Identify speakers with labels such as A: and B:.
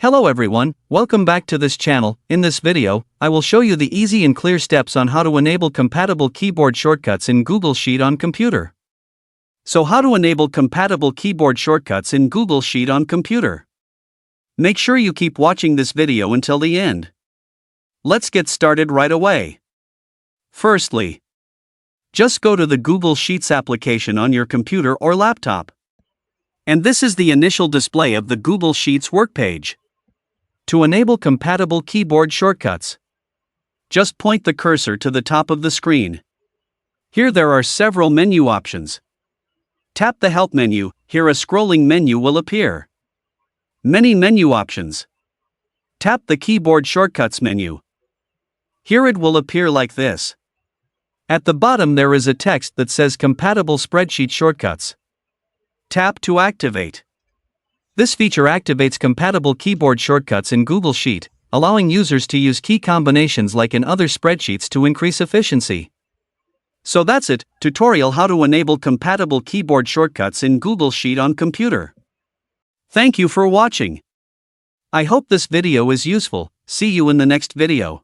A: Hello everyone, welcome back to this channel. In this video, I will show you the easy and clear steps on how to enable compatible keyboard shortcuts in Google Sheet on computer. So how to enable compatible keyboard shortcuts in Google Sheet on computer? Make sure you keep watching this video until the end. Let's get started right away. Firstly, just go to the Google Sheets application on your computer or laptop. And this is the initial display of the Google Sheets workpage. To enable compatible keyboard shortcuts, just point the cursor to the top of the screen. Here there are several menu options. Tap the Help menu, here a scrolling menu will appear. Many menu options. Tap the Keyboard Shortcuts menu. Here it will appear like this. At the bottom there is a text that says Compatible Spreadsheet Shortcuts. Tap to activate. This feature activates compatible keyboard shortcuts in Google Sheet, allowing users to use key combinations like in other spreadsheets to increase efficiency. So that's it, tutorial how to enable compatible keyboard shortcuts in Google Sheet on computer. Thank you for watching. I hope this video is useful. See you in the next video.